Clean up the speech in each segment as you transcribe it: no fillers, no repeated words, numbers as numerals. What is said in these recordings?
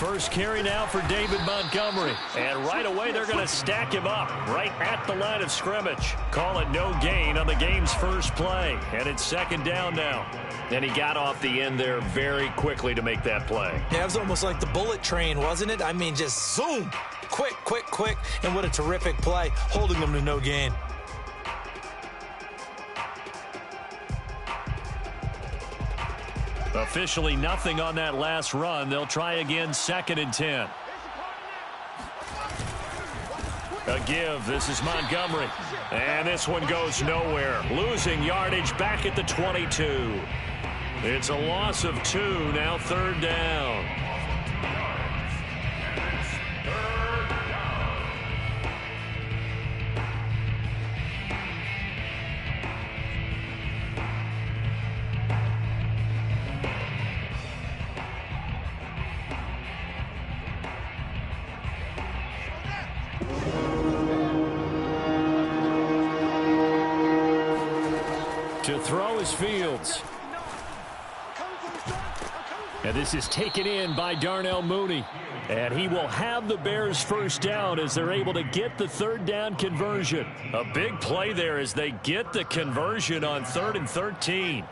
First carry now for David Montgomery. And right away, they're going to stack him up right at the line of scrimmage. Call it no gain on the game's first play. And it's second down now. And he got off the end there very quickly to make that play. Yeah, it was almost like the bullet train, wasn't it? I mean, just zoom. Quick, quick, quick. And what a terrific play, holding them to no gain. Officially nothing on that last run. They'll try again, 2nd and 10. A give. This is Montgomery. And this one goes nowhere. Losing yardage back at the 22. It's a loss of 2. Now 3rd down. To throw is Fields. And this is taken in by Darnell Mooney. And he will have the Bears first down as they're able to get the 3rd down conversion. A big play there as they get the conversion on 3rd and 13.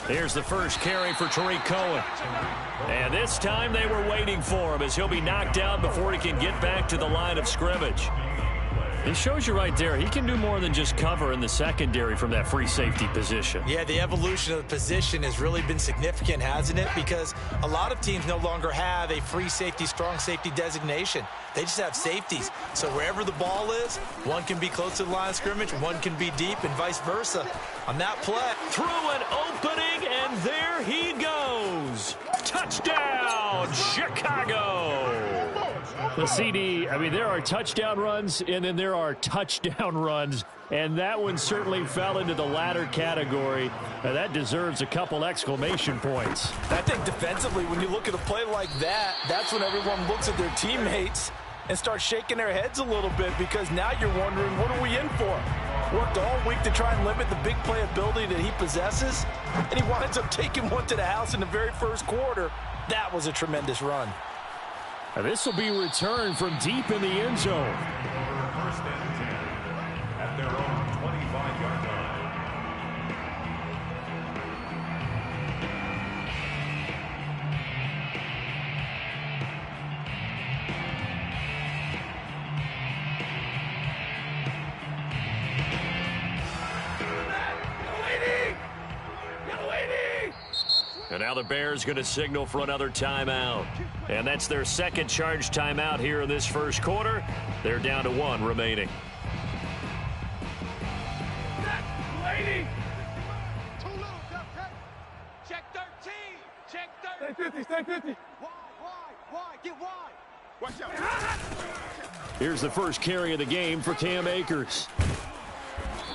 Here's the first carry for Tariq Cohen. And this time they were waiting for him as he'll be knocked out before he can get back to the line of scrimmage. It shows you right there, he can do more than just cover in the secondary from that free safety position. Yeah, the evolution of the position has really been significant, hasn't it? Because a lot of teams no longer have a free safety, strong safety designation. They just have safeties. So wherever the ball is, one can be close to the line of scrimmage, one can be deep, and vice versa. On that play, through an opening, and there he goes. Touchdown, Chicago. The CD, I mean, there are touchdown runs, and then there are touchdown runs, and that one certainly fell into the latter category. That deserves a couple exclamation points. I think defensively, when you look at a play like that, that's when everyone looks at their teammates and starts shaking their heads a little bit, because now you're wondering, what are we in for? Worked all week to try and limit the big play ability that he possesses, and he winds up taking one to the house in the very first quarter. That was a tremendous run. This will be returned from deep in the end zone. First and 10 at their own 25-yard line. And now the Bears going to signal for another timeout. And that's their second charge timeout here in this first quarter. They're down to 1 remaining. Check 13. Check 13. Stay 50, stay 50. Wide, get wide. Watch out. Here's the first carry of the game for Cam Akers.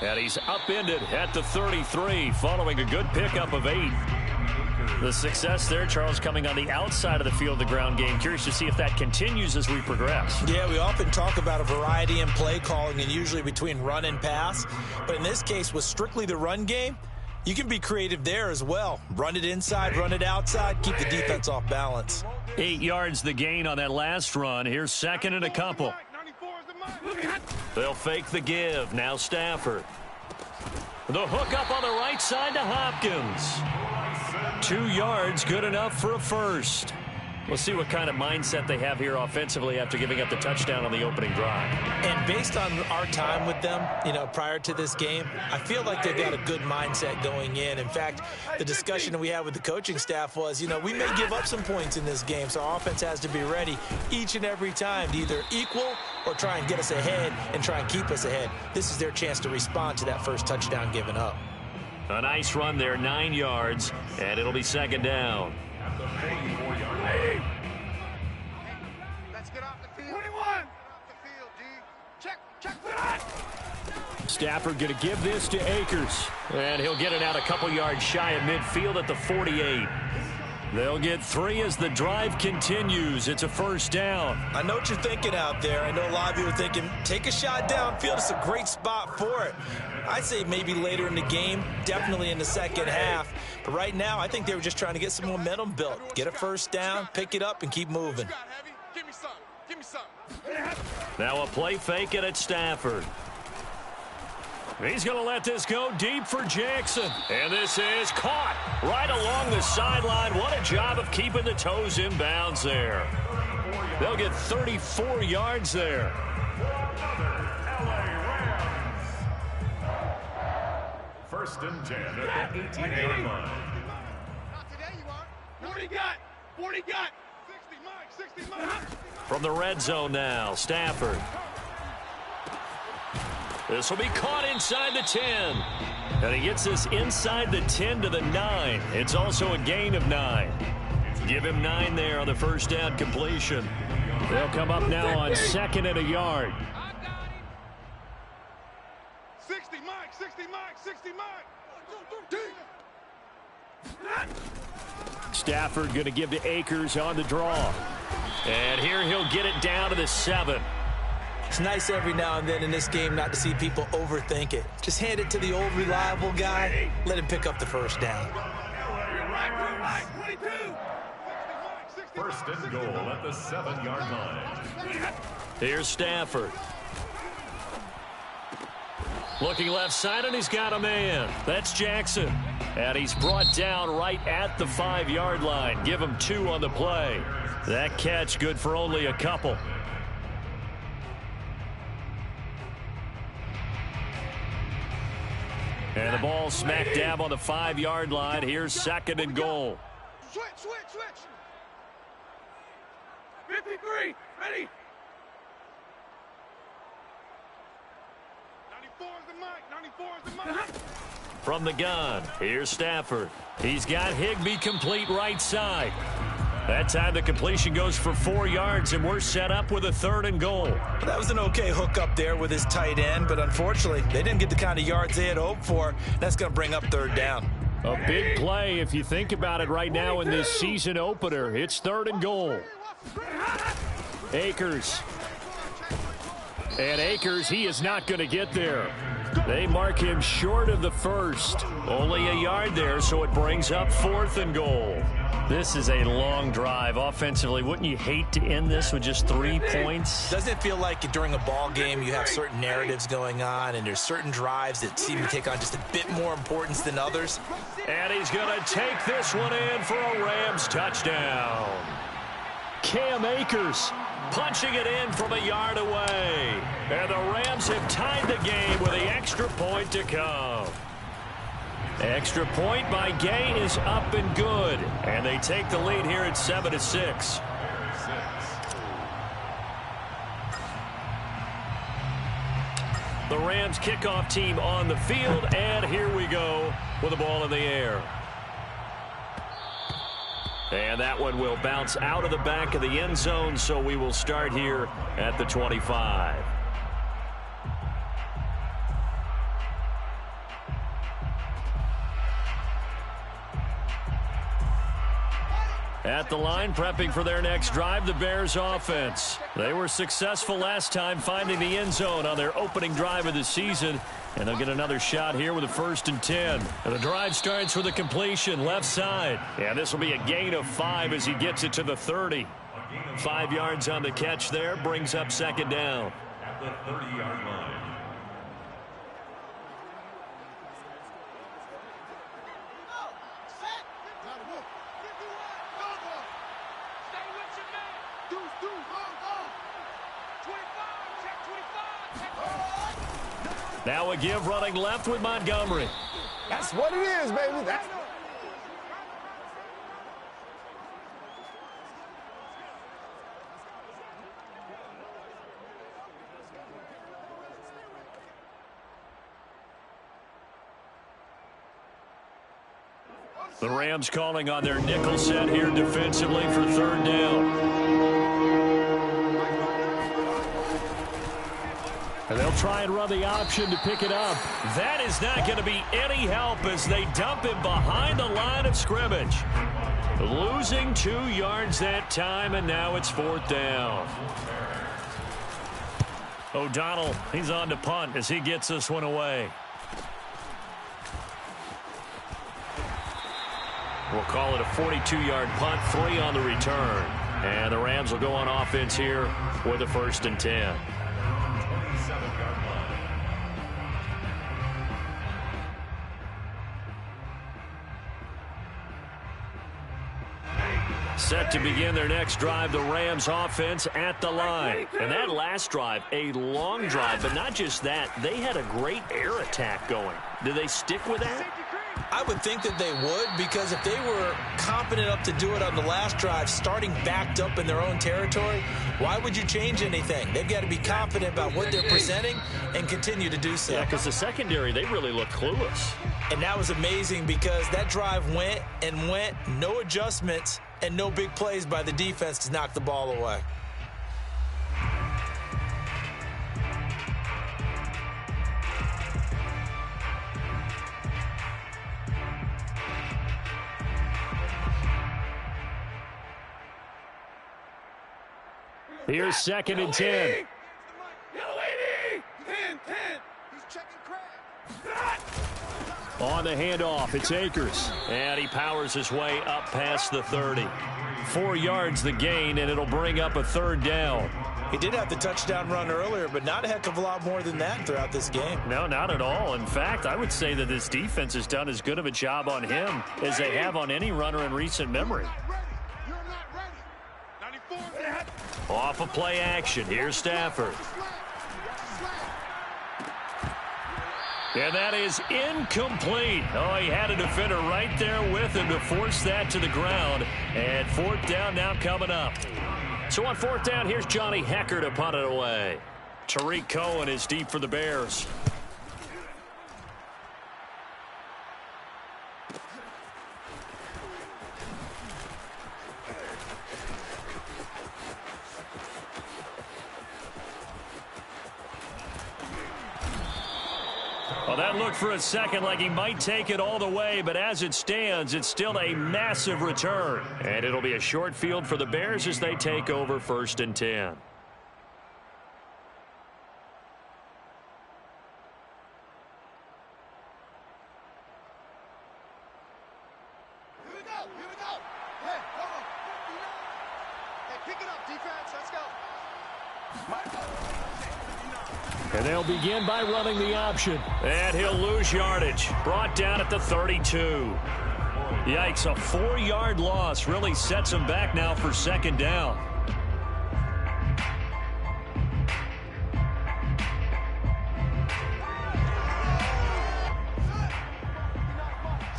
And he's upended at the 33 following a good pickup of 8. The success there, Charles, coming on the outside of the field, the ground game. Curious to see if that continues as we progress. Yeah, we often talk about a variety in play calling and usually between run and pass. But in this case, with strictly the run game, you can be creative there as well. Run it inside, run it outside, keep the defense off balance. 8 yards the gain on that last run. Here's 2nd and a couple. They'll fake the give. Now Stafford. The hook up on the right side to Hopkins. 2 yards, good enough for a first. We'll see what kind of mindset they have here offensively after giving up the touchdown on the opening drive. And based on our time with them, prior to this game, I feel like they've got a good mindset going in. In fact, the discussion that we had with the coaching staff was, we may give up some points in this game, so our offense has to be ready each and every time to either equal or try and get us ahead and try and keep us ahead. This is their chance to respond to that first touchdown given up. A nice run there, 9 yards, and it'll be 2nd down. At the 44-yard line. Let's get off the field. 21. Off the field, D. Check. Stafford going to give this to Akers. And he'll get it out a couple yards shy of midfield at the 48. They'll get 3 as the drive continues. It's a first down. I know what you're thinking out there. I know a lot of you are thinking, take a shot downfield. It's a great spot for it. I'd say maybe later in the game, definitely in the second half. But right now, I think they were just trying to get some momentum built. Get a first down, pick it up, and keep moving. Give me some. Give me some. Now a play fake it at Stafford. He's going to let this go deep for Jackson. And this is caught right along the sideline. What a job of keeping the toes in bounds there. They'll get 34 yards there. First and 10 at the 18-yard line. Not today, you aren't. 40 got. 40 got. 60 Mike. 60 Mike. From the red zone now, Stafford. This will be caught inside the 10. And he gets this inside the 10 to the 9. It's also a gain of 9. Give him 9 there on the first down completion. They'll come up now on 2nd and a yard. I got him. 60 Mike. 60 Mike. 60 Mike. Stafford going to give to Akers on the draw. And here he'll get it down to the 7. It's nice every now and then in this game not to see people overthink it. Just hand it to the old reliable guy. Let him pick up the first down. First and goal at the 7-yard line. Here's Stafford. Looking left side, and he's got a man. That's Jackson. And he's brought down right at the 5-yard line. Give him 2 on the play. That catch good for only a couple. And the ball smack dab on the 5-yard line. Here's 2nd and goal. Switch. 53. Ready. 94 is the Mike. 94 is the Mike. From the gun, here's Stafford. He's got Higbee complete right side. That time the completion goes for 4 yards, and we're set up with a 3rd and goal. That was an okay hook up there with his tight end, but unfortunately, they didn't get the kind of yards they had hoped for. That's going to bring up 3rd down. A big play if you think about it right now in this season opener. It's 3rd and goal. Akers. And Akers, he is not going to get there. They mark him short of the 1st. Only a yard there, so it brings up 4th and goal. This is a long drive offensively. Wouldn't you hate to end this with just 3 points? Doesn't it feel like during a ball game you have certain narratives going on and there's certain drives that seem to take on just a bit more importance than others? And he's going to take this one in for a Rams touchdown. Cam Akers punching it in from a yard away. And the Rams have tied the game with the extra point to come. Extra point by Gay is up and good. And they take the lead here at 7-6. The Rams kickoff team on the field. And here we go with the ball in the air. And that one will bounce out of the back of the end zone, so we will start here at the 25. At the line, prepping for their next drive, the Bears offense. They were successful last time finding the end zone on their opening drive of the season. And they'll get another shot here with a 1st and 10. And the drive starts with a completion left side. And this will be a gain of 5 as he gets it to the 30. 5 yards on the catch there, brings up 2nd down. At the 30-yard line. Now a give running left with Montgomery. That's what it is, baby. That's The Rams calling on their nickel set here defensively for 3rd down. And they'll try and run the option to pick it up. That is not going to be any help as they dump him behind the line of scrimmage. Losing 2 yards that time, and now it's 4th down. O'Donnell, he's on to punt as he gets this one away. We'll call it a 42-yard punt, 3 on the return. And the Rams will go on offense here with a 1st and 10. 27-yard line. Set to begin their next drive, the Rams offense at the line. And that last drive, a long drive, but not just that, they had a great air attack going. Do they stick with that? I would think that they would, because if they were confident enough to do it on the last drive, starting backed up in their own territory, why would you change anything? They've got to be confident about what they're presenting and continue to do so. Yeah, because the secondary, they really look clueless. And that was amazing because that drive went and went, no adjustments, and no big plays by the defense to knock the ball away. Here's 2nd and 10. Yo, 80! 10. He's checking Craig. On the handoff, it's Akers. And he powers his way up past the 30. 4 yards the gain, and it'll bring up a 3rd down. He did have the touchdown run earlier, but not a heck of a lot more than that throughout this game. No, not at all. In fact, I would say that this defense has done as good of a job on him as they have on any runner in recent memory. You're not ready. 94. Off of play action, here's Stafford. And that is incomplete. Oh, he had a defender right there with him to force that to the ground. And 4th down now coming up. So on 4th down, here's Johnny Hekker to punt it away. Tariq Cohen is deep for the Bears. Well, that looked for a second like he might take it all the way, but as it stands, it's still a massive return. And it'll be a short field for the Bears as they take over 1st and 10. Here we go. Hey, hold on. Hey, pick it up, defense. Let's go. And they'll begin by running the option. And he'll lose yardage. Brought down at the 32. Yikes, a 4-yard loss really sets him back now for 2nd down.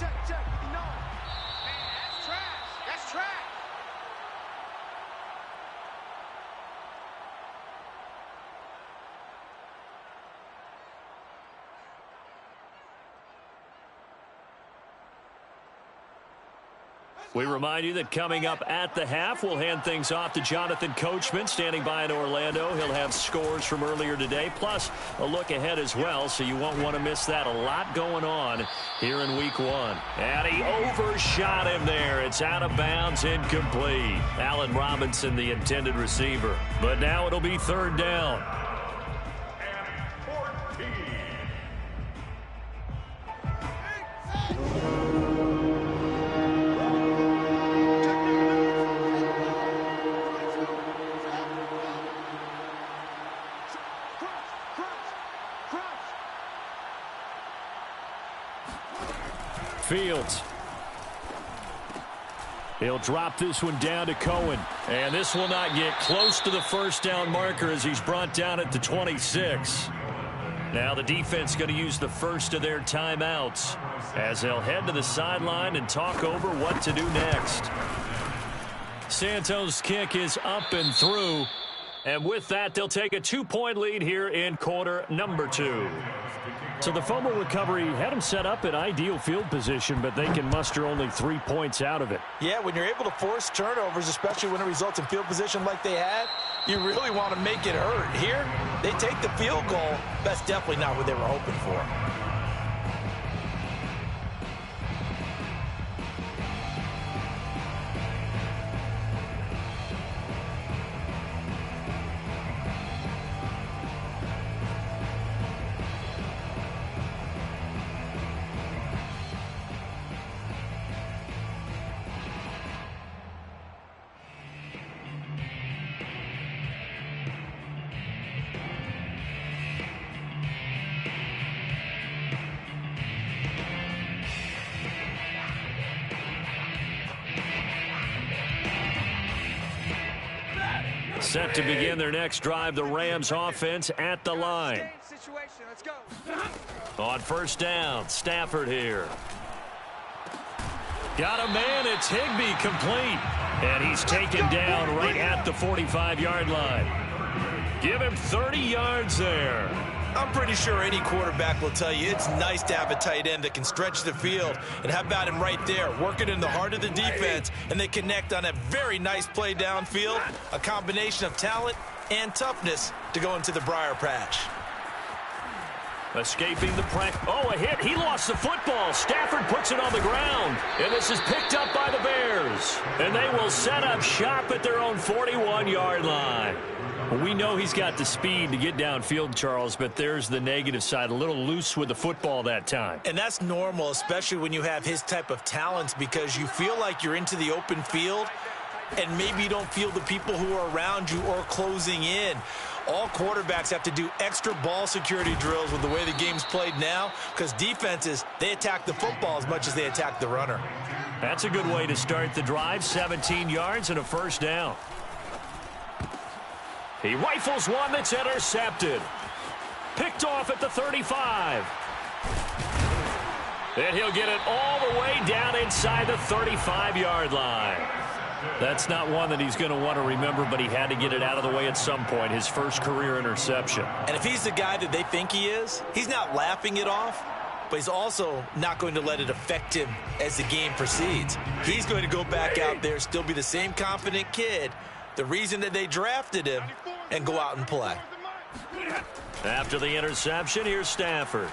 Check. That's trash. That's trash. We remind you that coming up at the half, we'll hand things off to Jonathan Coachman, standing by in Orlando. He'll have scores from earlier today, plus a look ahead as well, so you won't want to miss that. A lot going on here in Week 1. And he overshot him there. It's out of bounds, incomplete. Allen Robinson, the intended receiver. But now it'll be 3rd down. And 14. Fields. He'll drop this one down to Cohen. And this will not get close to the 1st down marker as he's brought down at the 26. Now the defense going to use the first of their timeouts as they'll head to the sideline and talk over what to do next. Santos' kick is up and through. And with that, they'll take a 2-point lead here in quarter number 2. So the fumble recovery had them set up in ideal field position, but they can muster only 3 points out of it. Yeah, when you're able to force turnovers, especially when it results in field position like they had, you really want to make it hurt. Here, they take the field goal. That's definitely not what they were hoping for. Set to begin their next drive, the Rams offense at the line. Let's go. On first down, Stafford here. Got a man, it's Higbee, complete. And he's taken down right at the 45-yard line. Give him 30 yards there. I'm pretty sure any quarterback will tell you it's nice to have a tight end that can stretch the field. And how about him right there, working in the heart of the defense, and they connect on a very nice play downfield, a combination of talent and toughness to go into the briar patch. Escaping the pressure. Oh, a hit. He lost the football. Stafford puts it on the ground. And this is picked up by the Bears. And they will set up shop at their own 41-yard line. We know he's got the speed to get downfield, Charles, but there's the negative side. A little loose with the football that time. And that's normal, especially when you have his type of talents, because you feel like you're into the open field and maybe you don't feel the people who are around you or closing in. All quarterbacks have to do extra ball security drills with the way the game's played now, because defenses, they attack the football as much as they attack the runner. That's a good way to start the drive. 17 yards and a first down. He rifles one that's intercepted. Picked off at the 35. And he'll get it all the way down inside the 35-yard line. That's not one that he's going to want to remember, but he had to get it out of the way at some point, his first career interception. And if he's the guy that they think he is, he's not laughing it off, but he's also not going to let it affect him as the game proceeds. He's going to go back out there, still be the same confident kid, the reason that they drafted him, and go out and play. After the interception, here's Stafford.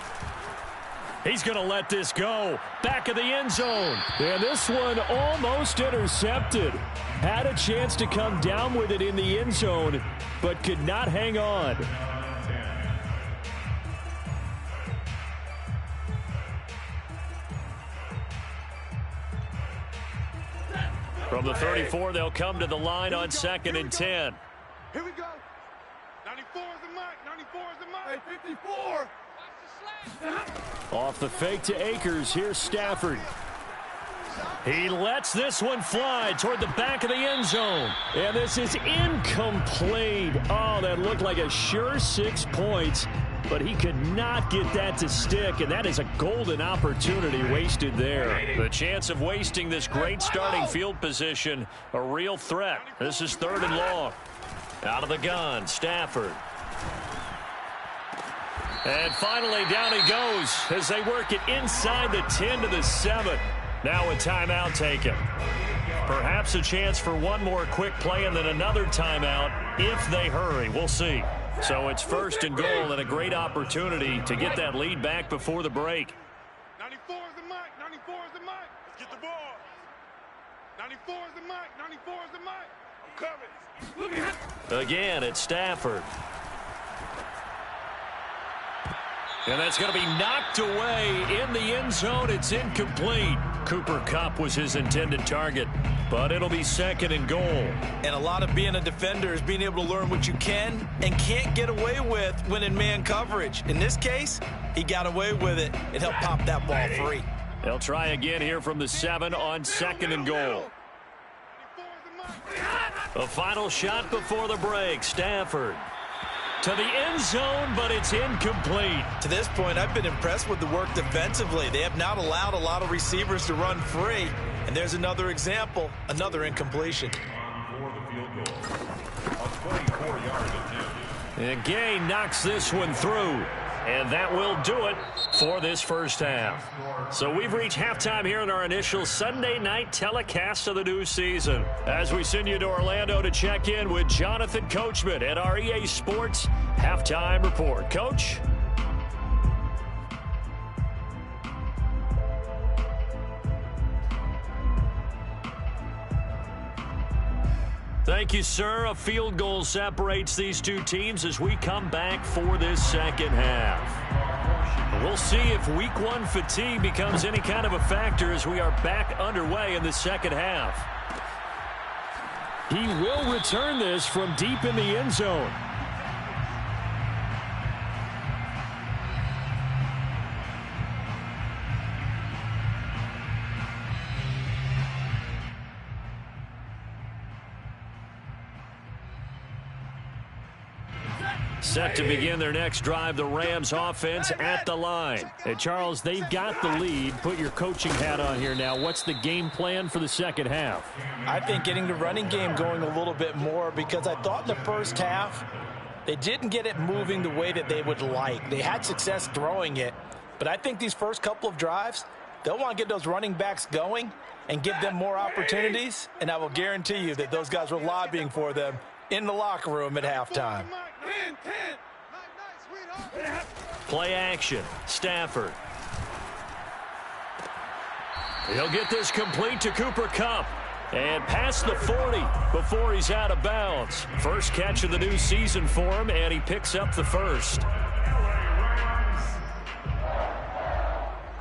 He's going to let this go. Back of the end zone. And this one almost intercepted. Had a chance to come down with it in the end zone, but could not hang on. From the 34, they'll come to the line on 2nd and 10. Here we go. 94 is the mark. 94 is the mark. Hey, 54. Off the fake to Akers, here's Stafford. He lets this one fly toward the back of the end zone. And this is incomplete. Oh, that looked like a sure 6 points, but he could not get that to stick, and that is a golden opportunity wasted there. The chance of wasting this great starting field position, a real threat. This is 3rd and long. Out of the gun, Stafford. And finally, down he goes as they work it inside the 10 to the 7. Now a timeout taken. Perhaps a chance for one more quick play and then another timeout if they hurry. We'll see. So it's 1st and goal and a great opportunity to get that lead back before the break. 94 is the mark. 94 is the mark. Let's get the ball. 94 is the mark. 94 is the mark. I'm coming. Again, it's Stafford. And that's going to be knocked away in the end zone. It's incomplete. Cooper Kupp was his intended target, but it'll be 2nd and goal. And a lot of being a defender is being able to learn what you can and can't get away with when in man coverage. In this case, he got away with it and helped pop that ball free. They'll try again here from the 7 on 2nd and goal. A final shot before the break. Stafford to the end zone, but it's incomplete. To this point, I've been impressed with the work defensively. They have not allowed a lot of receivers to run free. And there's another example, another incompletion. And Gay knocks this one through. And that will do it for this first half. So we've reached halftime here in our initial Sunday night telecast of the new season. As we send you to Orlando to check in with Jonathan Coachman at our EA Sports Halftime Report. Coach? Thank you, sir. A field goal separates these two teams as we come back for this second half. We'll see if week 1 fatigue becomes any kind of a factor as we are back underway in the second half. He will return this from deep in the end zone. Set to begin their next drive, the Rams offense at the line. Hey, Charles, they've got the lead. Put your coaching hat on here now. What's the game plan for the second half? I think getting the running game going a little bit more, because I thought in the first half they didn't get it moving the way that they would like. They had success throwing it, but I think these first couple of drives, they'll want to get those running backs going and give them more opportunities, and I will guarantee you that those guys were lobbying for them in the locker room at halftime. Play action. Stafford. He'll get this complete to Cooper Kupp. And past the 40 before he's out of bounds. First catch of the new season for him, and he picks up the first.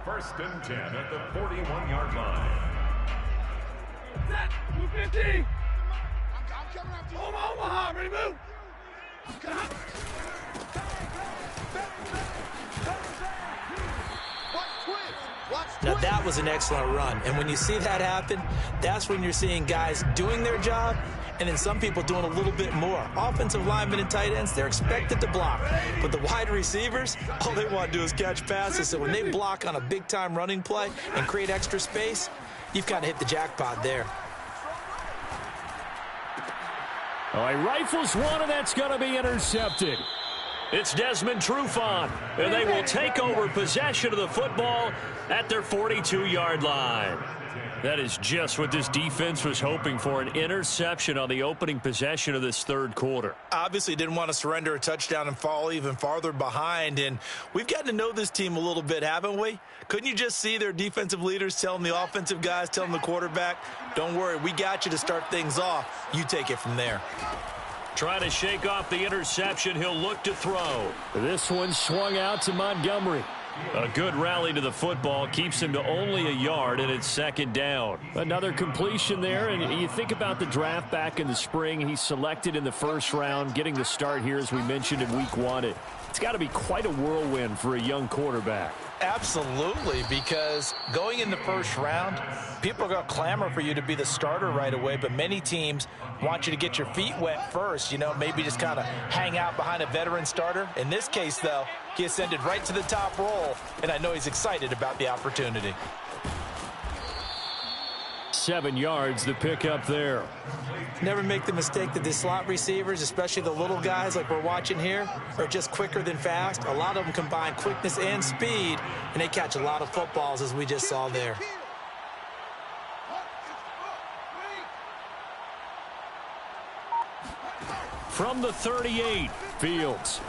First and 10 at the 41-yard line. Set. Move 15. I'm coming after you. Omaha, ready, move. Now that was an excellent run, and when you see that happen, that's when you're seeing guys doing their job and then some people doing a little bit more. Offensive linemen and tight ends, they're expected to block, but the wide receivers, all they want to do is catch passes. So when they block on a big-time running play and create extra space, you've got to hit the jackpot there. All right, rifles one, and that's going to be intercepted. It's Desmond Trufant, and they will take over possession of the football at their 42-yard line. That is just what this defense was hoping for, an interception on the opening possession of this third quarter. Obviously didn't want to surrender a touchdown and fall even farther behind, and we've gotten to know this team a little bit, haven't we? Couldn't you just see their defensive leaders telling the offensive guys, telling the quarterback, don't worry, we got you to start things off. You take it from there. Trying to shake off the interception, he'll look to throw. This one swung out to Montgomery. A good rally to the football keeps him to only a yard, and it's second down. Another completion there, and you think about the draft back in the spring. He's selected in the first round, getting the start here, as we mentioned, in week one. It's got to be quite a whirlwind for a young quarterback. Absolutely, because going in the first round, people are going to clamor for you to be the starter right away, but many teams want you to get your feet wet first, maybe just kind of hang out behind a veteran starter. In this case, though, he ascended right to the top roll, and I know he's excited about the opportunity. 7 yards, the pickup there. Never make the mistake that the slot receivers, especially the little guys like we're watching here, are just quicker than fast. A lot of them combine quickness and speed, and they catch a lot of footballs, as we just saw there. From the 38, Fields.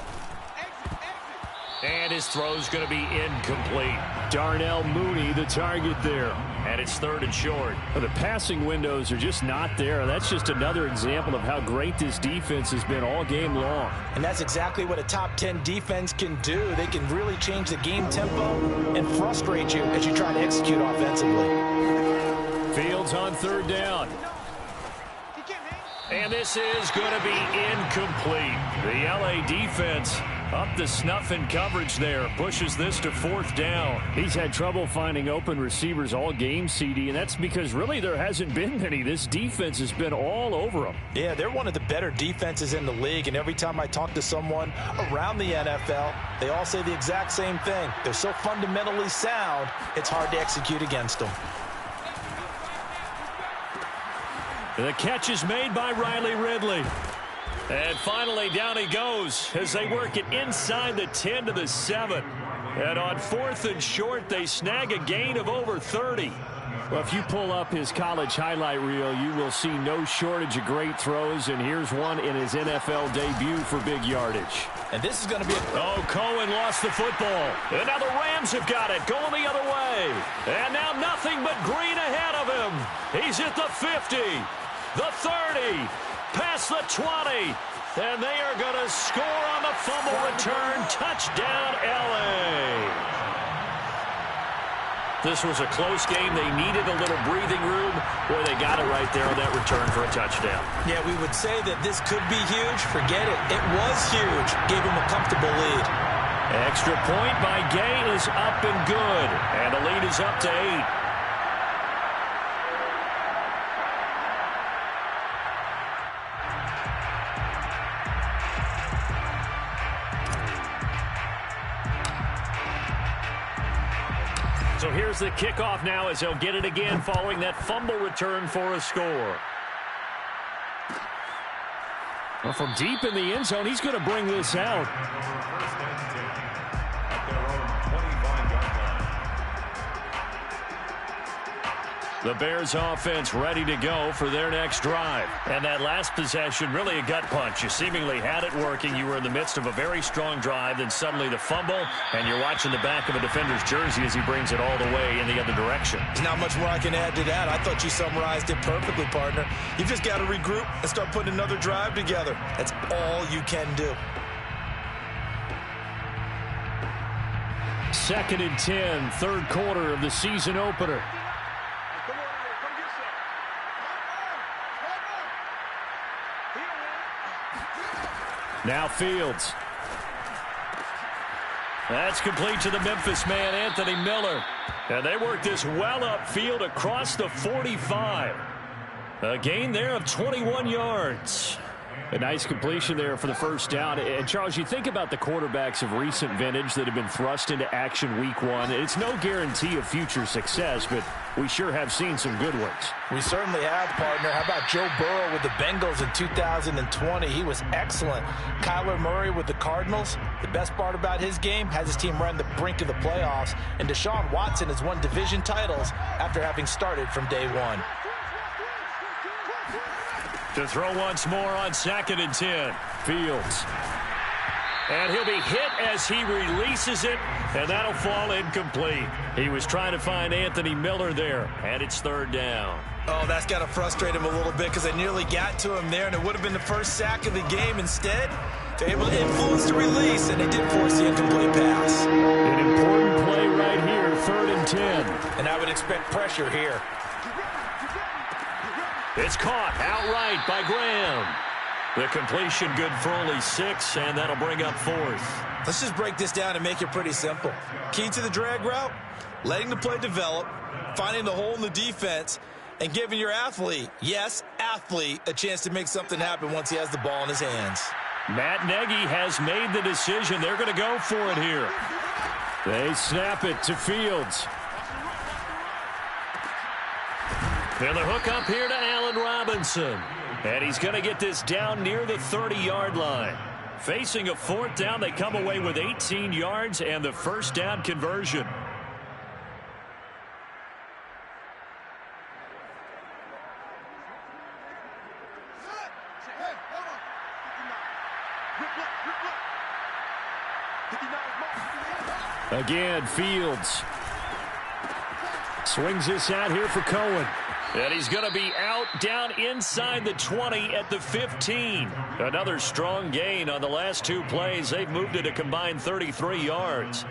And his throw's going to be incomplete. Darnell Mooney, the target there. And it's third and short. Well, the passing windows are just not there. That's just another example of how great this defense has been all game long. And that's exactly what a top 10 defense can do. They can really change the game tempo and frustrate you as you try to execute offensively. Fields on third down. And this is going to be incomplete. The LA defense up to snuff in coverage there. Pushes this to fourth down. He's had trouble finding open receivers all game, CD, and that's because really there hasn't been many. This defense has been all over them. Yeah, they're one of the better defenses in the league, and every time I talk to someone around the NFL, they all say the exact same thing. They're so fundamentally sound, it's hard to execute against them. The catch is made by Riley Ridley. And finally, down he goes as they work it inside the 10 to the 7. And on fourth and short, they snag a gain of over 30. Well, if you pull up his college highlight reel, you will see no shortage of great throws. And here's one in his NFL debut for big yardage. And this is going to be Oh, Cohen lost the football. And now the Rams have got it, going the other way. And now nothing but green ahead of him. He's at the 50. The 30, past the 20, and they are going to score on the fumble return. Touchdown, L.A. This was a close game. They needed a little breathing room. Boy, they got it right there on that return for a touchdown. Yeah, we would say that this could be huge. Forget it. It was huge. Gave him a comfortable lead. Extra point by Gay is up and good, and the lead is up to 8. So here's the kickoff now as he'll get it again following that fumble return for a score. Well, from deep in the end zone, he's going to bring this out. First and 10 at their own 25-yard line. The Bears offense ready to go for their next drive. And that last possession, really a gut punch. You seemingly had it working. You were in the midst of a very strong drive. Then suddenly the fumble, and you're watching the back of a defender's jersey as he brings it all the way in the other direction. There's not much more I can add to that. I thought you summarized it perfectly, partner. You just got to regroup and start putting another drive together. That's all you can do. 2nd and 10, third quarter of the season opener. Now Fields. That's complete to the Memphis man, Anthony Miller. And they work this well upfield across the 45. A gain there of 21 yards. A nice completion there for the first down. And, Charles, you think about the quarterbacks of recent vintage that have been thrust into action week one. It's no guarantee of future success, but we sure have seen some good ones. We certainly have, partner. How about Joe Burrow with the Bengals in 2020? He was excellent. Kyler Murray with the Cardinals. The best part about his game has his team right on the brink of the playoffs. And Deshaun Watson has won division titles after having started from day one. To throw once more on 2nd and 10. Fields. And he'll be hit as he releases it, and that'll fall incomplete. He was trying to find Anthony Miller there, and it's 3rd down. Oh, that's got to frustrate him a little bit because they nearly got to him there, and it would have been the first sack of the game. Instead, they're able to influence the release, and they did force the incomplete pass. An important play right here, 3rd and 10. And I would expect pressure here. It's caught outright by Graham. The completion good for only 6, and that'll bring up 4th. Let's just break this down and make it pretty simple. Key to the drag route, letting the play develop, finding the hole in the defense, and giving your athlete, yes, athlete, a chance to make something happen once he has the ball in his hands. Matt Nagy has made the decision. They're going to go for it here. They snap it to Fields. And the hook up here to Allen Robinson. And he's going to get this down near the 30-yard line. Facing a 4th down, they come away with 18 yards and the first down conversion. Again, Fields. Swings this out here for Cohen. And he's going to be out down inside the 20 at the 15. Another strong gain on the last 2 plays. They've moved it a combined 33 yards.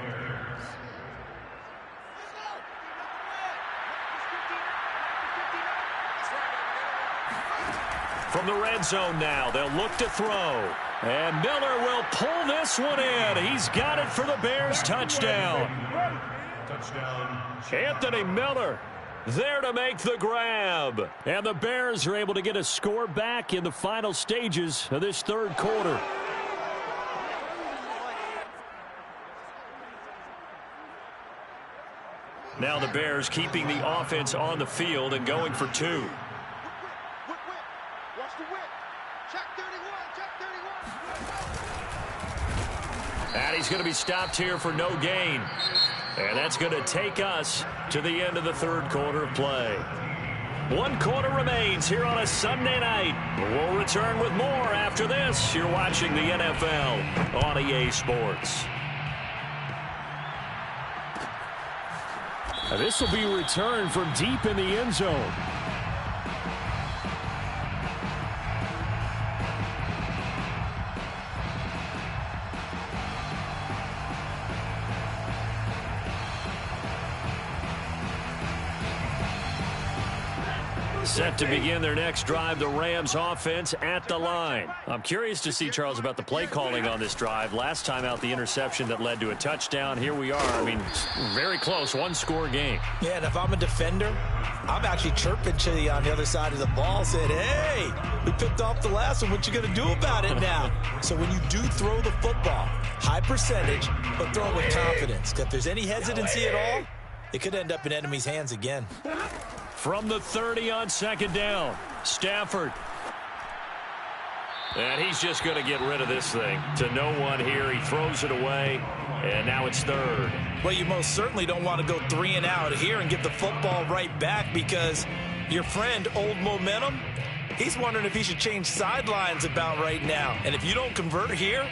From the red zone now, they'll look to throw. And Miller will pull this one in. He's got it for the Bears touchdown. Anthony Miller there to make the grab. And the Bears are able to get a score back in the final stages of this 3rd quarter. Now the Bears keeping the offense on the field and going for 2. Watch the whip. Check 31. Check 31. And he's going to be stopped here for no gain. And that's going to take us to the end of the 3rd quarter of play. 1 quarter remains here on a Sunday night. We'll return with more after this. You're watching the NFL on EA Sports. Now this will be returned from deep in the end zone. Set to begin their next drive, the Rams offense at the line. I'm curious to see, Charles, about the play calling on this drive. Last time out, the interception that led to a touchdown. Here we are. I mean, very close, 1-score game. Yeah, and if I'm a defender, I'm actually chirping to you on the other side of the ball, saying, hey, we picked off the last one. What you going to do about it now? So when you do throw the football, high percentage, but throw it with confidence. If there's any hesitancy at all, it could end up in enemy's hands again. From the 30 on second down, Stafford. And he's just going to get rid of this thing. To no one here. He throws it away, and now it's third. Well, you most certainly don't want to go 3 and out here and give the football right back, because your friend, Old Momentum, he's wondering if he should change sidelines about right now. And if you don't convert here,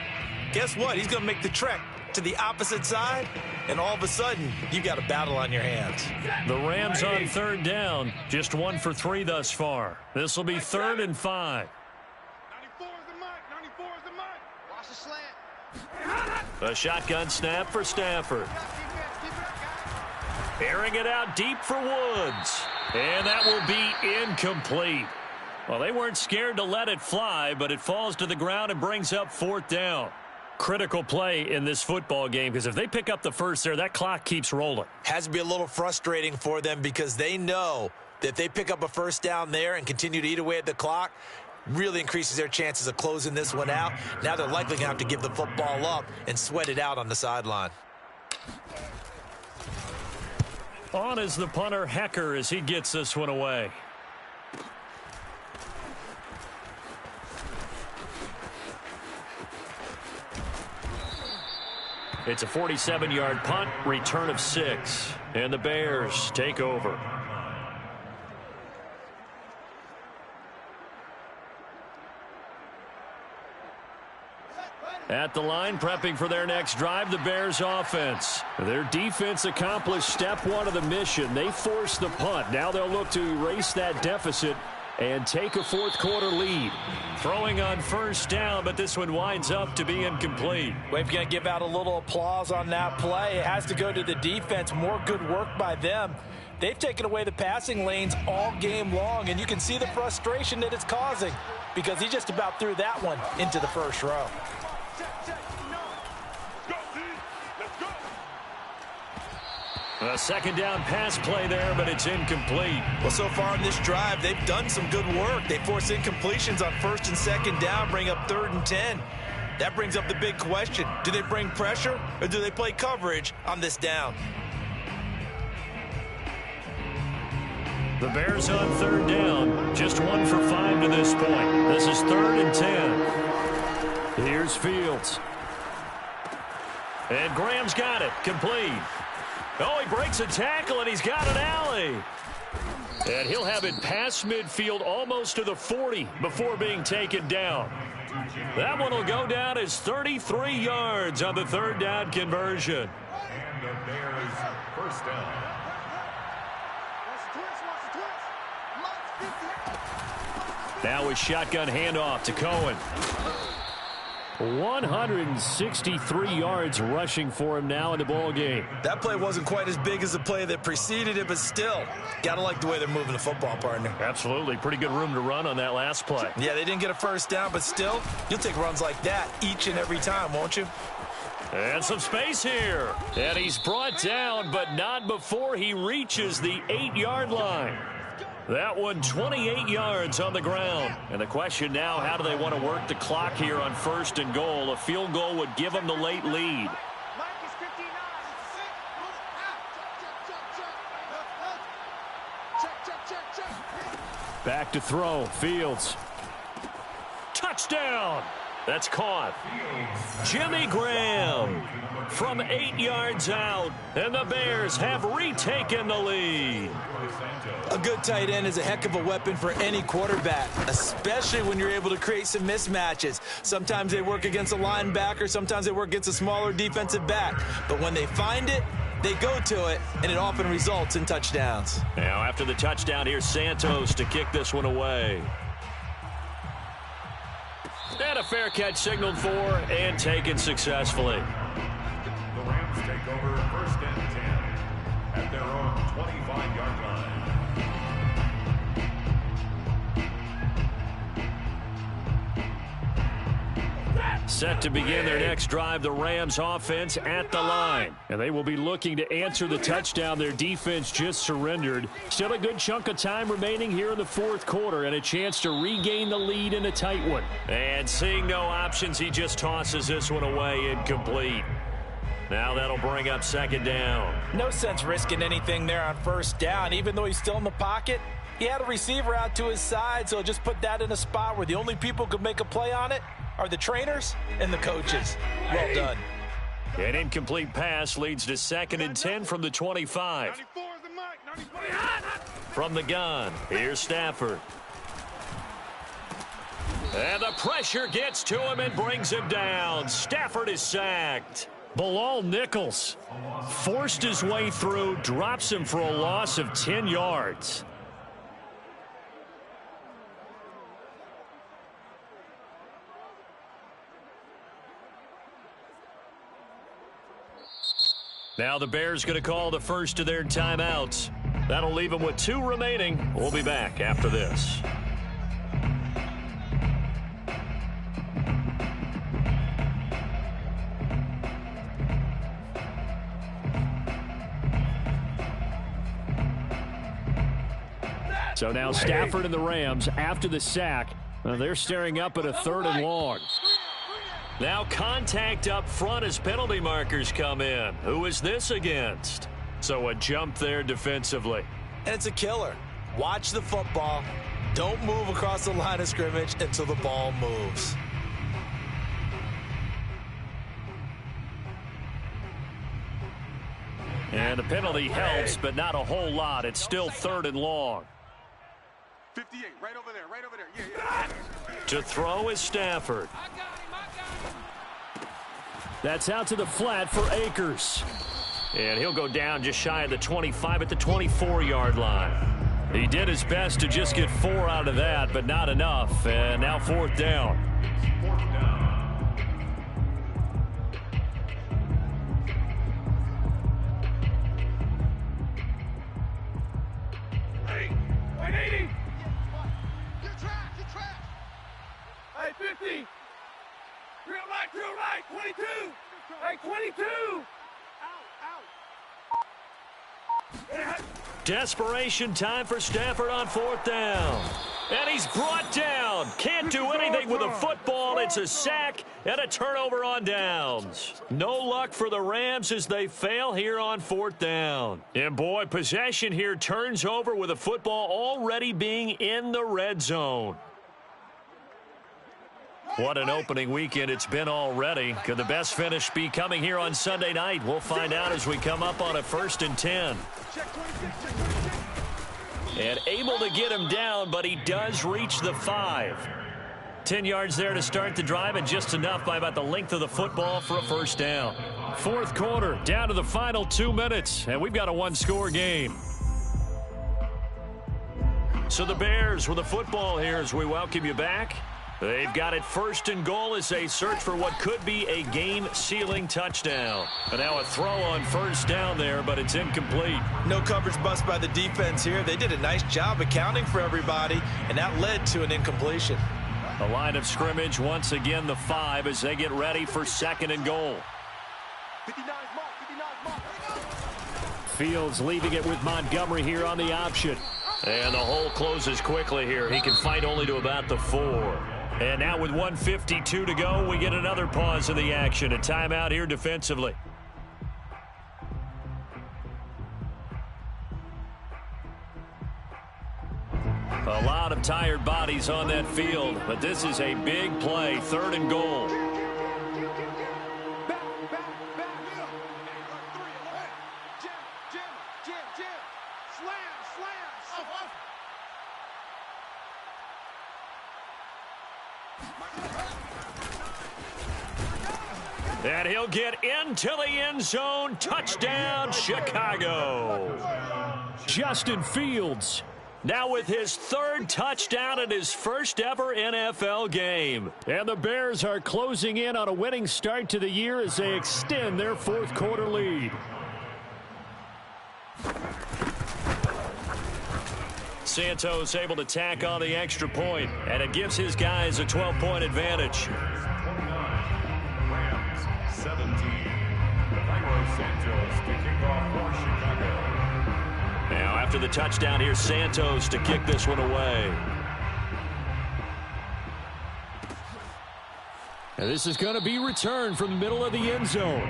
guess what? He's going to make the trek to the opposite side, and all of a sudden, you got a battle on your hands. The Rams on third down, just 1 for 3 thus far. This will be 3rd and 5. 94 is the mic. 94 is the mic. Watch the slant. A shotgun snap for Stafford. Airing it out deep for Woods. And that will be incomplete. Well, they weren't scared to let it fly, but it falls to the ground and brings up 4th down. Critical play in this football game, because if they pick up the first there, that clock keeps rolling. Has to be a little frustrating for them, because they know that if they pick up a first down there and continue to eat away at the clock, really increases their chances of closing this one out. Now they're likely going to have to give the football up and sweat it out on the sideline. On is the punter, Hecker, as he gets this one away. It's a 47-yard punt, return of 6, and the Bears take over. At the line, prepping for their next drive, the Bears offense. Their defense accomplished step 1 of the mission. They forced the punt. Now they'll look to erase that deficit and take a 4th quarter lead. Throwing on first down, but this one winds up to be incomplete. We're going to give out a little applause on that play. It has to go to the defense. More good work by them. They've taken away the passing lanes all game long, and you can see the frustration that it's causing, because he just about threw that one into the first row. A 2nd down pass play there, but it's incomplete. Well, so far in this drive, they've done some good work. They force incompletions on 1st and 2nd down, bring up 3rd and 10. That brings up the big question. Do they bring pressure, or do they play coverage on this down? The Bears on 3rd down, just 1 for 5 to this point. This is 3rd and 10. Here's Fields. And Graham's got it, complete. Oh, he breaks a tackle, and he's got an alley. And he'll have it past midfield almost to the 40 before being taken down. That one will go down as 33 yards on the 3rd down conversion. And the Bears first down. Now a shotgun handoff to Cohen. 163 yards rushing for him now in the ball game. That play wasn't quite as big as the play that preceded it, but still, gotta like the way they're moving the football, partner. Absolutely. Pretty good room to run on that last play. Yeah, they didn't get a first down, but still, you'll take runs like that each and every time, won't you? And some space here. And he's brought down, but not before he reaches the 8-yard line. That one 28 yards on the ground. And the question now, how do they want to work the clock here on 1st and goal? A field goal would give them the late lead. Back to throw. Fields. Touchdown. That's caught. Jimmy Graham from 8 yards out. And the Bears have retaken the lead. A good tight end is a heck of a weapon for any quarterback, especially when you're able to create some mismatches. Sometimes they work against a linebacker, sometimes they work against a smaller defensive back. But when they find it, they go to it, and it often results in touchdowns. Now after the touchdown, here's Santos to kick this one away. And a fair catch signaled for and taken successfully. The Rams take over 1st and 10 at their own 25-yard line. Set to begin their next drive, the Rams offense at the line. And they will be looking to answer the touchdown their defense just surrendered. Still a good chunk of time remaining here in the 4th quarter and a chance to regain the lead in a tight one. And seeing no options, he just tosses this one away incomplete. Now that'll bring up second down. No sense risking anything there on first down. Even though he's still in the pocket, he had a receiver out to his side, so just put that in a spot where the only people who could make a play on it are the trainers and the coaches. Well done. An incomplete pass leads to 2nd and 10 from the 25. From the gun, here's Stafford. And the pressure gets to him and brings him down. Stafford is sacked. Bilal Nichols forced his way through, drops him for a loss of 10 yards. Now the Bears going to call the first of their timeouts. That'll leave them with 2 remaining. We'll be back after this. So now Stafford and the Rams, after the sack, they're staring up at a 3rd and long. Now contact up front as penalty markers come in. Who is this against? So a jump there defensively. And it's a killer. Watch the football. Don't move across the line of scrimmage until the ball moves. And the penalty helps, but not a whole lot. It's still 3rd and long. 58, right over there, Yeah. To throw is Stafford. That's out to the flat for Akers. And he'll go down just shy of the 25 at the 24-yard line. He did his best to just get 4 out of that, but not enough. And now 4th down. Hey, 180. Get trash. Hey, 50. Real right, 22. Hey, 22. Desperation time for Stafford on 4th down. And he's brought down. Can't do anything with a football. It's a sack and a turnover on downs. No luck for the Rams as they fail here on 4th down. And boy, possession here turns over with a football already being in the red zone. What an opening weekend it's been already. Could the best finish be coming here on Sunday night? We'll find out as we come up on a 1st and 10. And able to get him down, but he does reach the 5. 10 yards there to start the drive, and just enough by about the length of the football for a 1st down. 4th quarter, down to the final 2 minutes, and we've got a 1-score game. So the Bears with the football here as we welcome you back. They've got it 1st and goal as they search for what could be a game-sealing touchdown. And now a throw on 1st down there, but it's incomplete. No coverage bust by the defense here. They did a nice job accounting for everybody, and that led to an incompletion. The line of scrimmage, once again the 5 as they get ready for 2nd and goal. 59 mark. Fields leaving it with Montgomery here on the option. And the hole closes quickly here. He can fight only to about the 4. And now with 1:52 to go, we get another pause in the action. A timeout here defensively. A lot of tired bodies on that field, but this is a big play. 3rd and goal. And he'll get into the end zone. Touchdown, Chicago. Justin Fields. Now with his 3rd touchdown in his 1st ever NFL game. And the Bears are closing in on a winning start to the year as they extend their 4th quarter lead. Santos able to tack on the extra point, and it gives his guys a 12-point advantage. 17. Cairo Santos to kick off for Chicago. Now after the touchdown, here's Santos to kick this one away. And this is going to be returned from the middle of the end zone.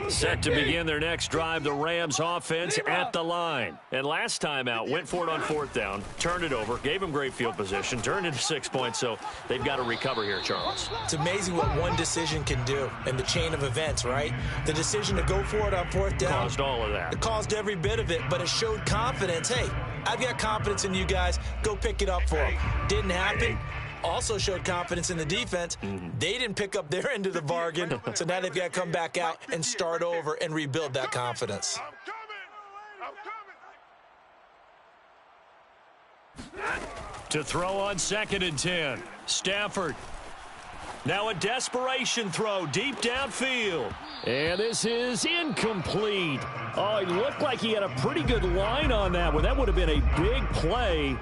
Set to begin their next drive, the Rams offense at the line. And last time out, went for it on 4th down, turned it over, gave them great field position, turned into 6 points, so they've got to recover here, Charles. It's amazing what one decision can do in the chain of events, right? The decision to go for it on 4th down. Caused all of that. It caused every bit of it, but it showed confidence. Hey, I've got confidence in you guys. Go pick it up for them. Didn't happen. Also showed confidence in the defense. They didn't pick up their end of the bargain, so now they've got to come back out and start over and rebuild that confidence. To throw on 2nd and 10. Stafford. Now a desperation throw deep downfield. And this is incomplete. Oh, it looked like he had a pretty good line on that one. That would have been a big play,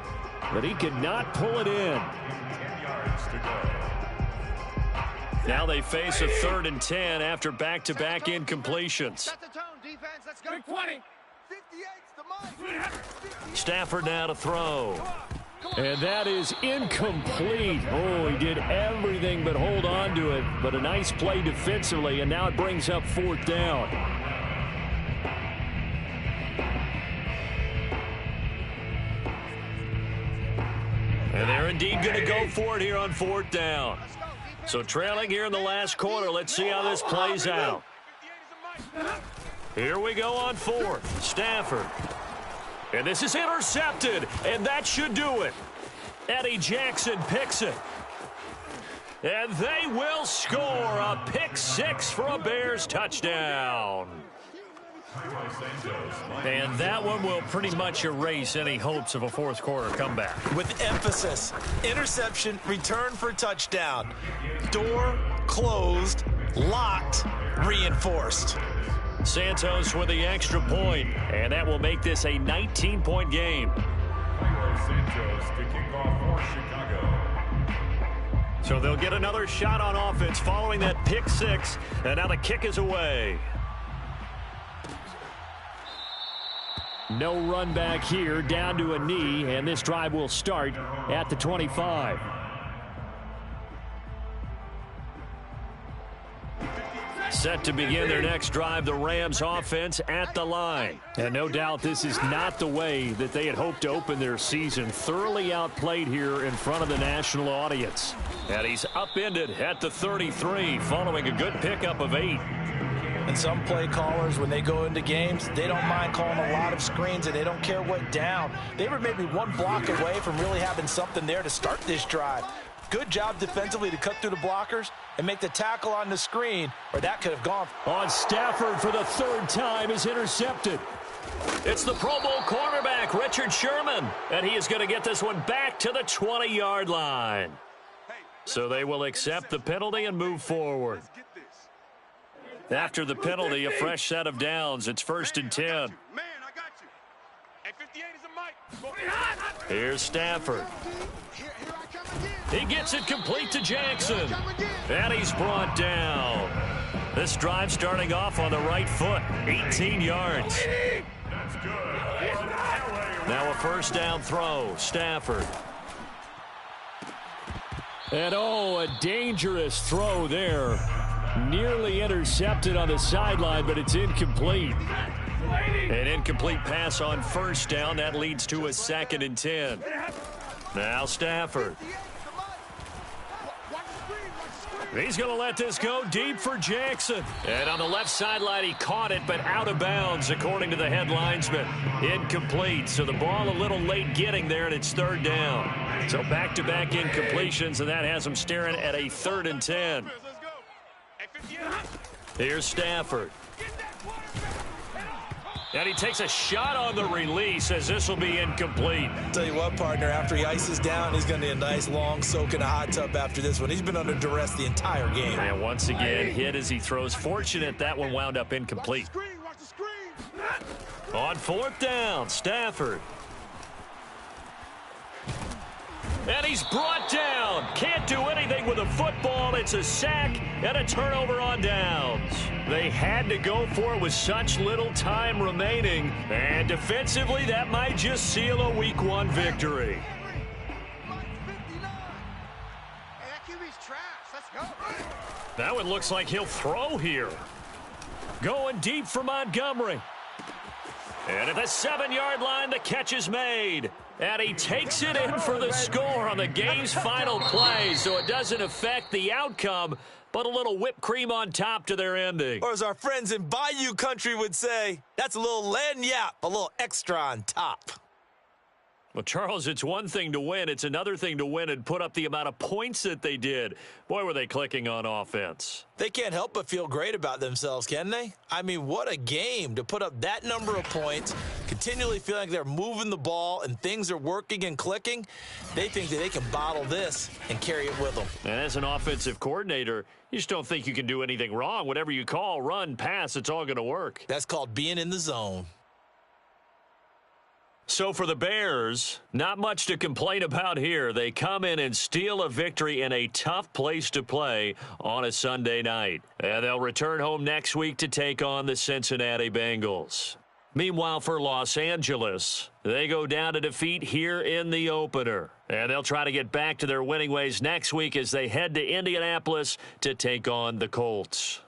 but he could not pull it in. Now they face a 3rd and 10 after back-to-back incompletions. Set the tone, defense. Let's go. 20. 58's the mic. Stafford now to throw. And that is incomplete. Oh, he did everything but hold on to it. But a nice play defensively, and now it brings up 4th down. And they're indeed going to go for it here on 4th down. So trailing here in the last quarter, let's see how this plays out. Here we go on 4th. Stafford. And this is intercepted, and that should do it. Eddie Jackson picks it. And they will score a pick 6 for a Bears touchdown. And that one will pretty much erase any hopes of a 4th quarter comeback. With emphasis, interception, return for touchdown. Door closed, locked, reinforced. Santos with the extra point, and that will make this a 19-point game. Santos to kick off for Chicago. So they'll get another shot on offense following that pick 6, and now the kick is away. No run back here, down to a knee, and this drive will start at the 25. Set to begin their next drive, the Rams offense at the line. And no doubt this is not the way that they had hoped to open their season. Thoroughly outplayed here in front of the national audience. And he's upended at the 33 following a good pickup of 8. And some play callers, when they go into games, they don't mind calling a lot of screens, and they don't care what down. They were maybe one block away from really having something there to start this drive. Good job defensively to cut through the blockers and make the tackle on the screen, or that could have gone. On Stafford for the 3rd time is intercepted. It's the Pro Bowl cornerback, Richard Sherman, and he is going to get this one back to the 20-yard line. So they will accept the penalty and move forward. After the penalty, a fresh set of downs. It's 1st and 10. Man, I got you. At 58 is a mic. Here's Stafford. He gets it complete to Jackson. And he's brought down. This drive starting off on the right foot. 18 yards. That's good. Now a 1st down throw. Stafford. And oh, a dangerous throw there. Nearly intercepted on the sideline, but it's incomplete. An incomplete pass on 1st down. That leads to a 2nd and 10. Now Stafford. He's going to let this go deep for Jackson. And on the left sideline, he caught it, but out of bounds, according to the head linesman. Incomplete. So the ball a little late getting there, and it's 3rd down. So back-to-back incompletions, and that has him staring at a 3rd and 10. Here's Stafford. And he takes a shot on the release as this will be incomplete. Tell you what, partner, after he ices down, he's going to need a nice long soak in a hot tub after this one. He's been under duress the entire game. And once again, hit as he throws. Fortunate that one wound up incomplete. Watch the screen. On 4th down, Stafford. And he's brought down. Can't do anything with a football. It's a sack and a turnover on downs. They had to go for it with such little time remaining. And defensively, that might just seal a Week 1 victory. That QB's trash. Let's go. That one looks like he'll throw here. Going deep for Montgomery. And at the 7-yard line, the catch is made. And he takes it in for the score on the game's final play, so it doesn't affect the outcome, but a little whipped cream on top to their ending. Or as our friends in Bayou Country would say, that's a little lagniappe, a little extra on top. Well, Charles, it's one thing to win. It's another thing to win and put up the amount of points that they did. Boy, were they clicking on offense. They can't help but feel great about themselves, can they? I mean, what a game to put up that number of points, continually feeling like they're moving the ball and things are working and clicking. They think that they can bottle this and carry it with them. And as an offensive coordinator, you just don't think you can do anything wrong. Whatever you call, run, pass, it's all going to work. That's called being in the zone. So for the Bears, not much to complain about here. They come in and steal a victory in a tough place to play on a Sunday night. And they'll return home next week to take on the Cincinnati Bengals. Meanwhile, for Los Angeles, they go down to defeat here in the opener. And they'll try to get back to their winning ways next week as they head to Indianapolis to take on the Colts.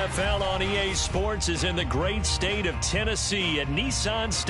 NFL on EA Sports is in the great state of Tennessee at Nissan Stadium.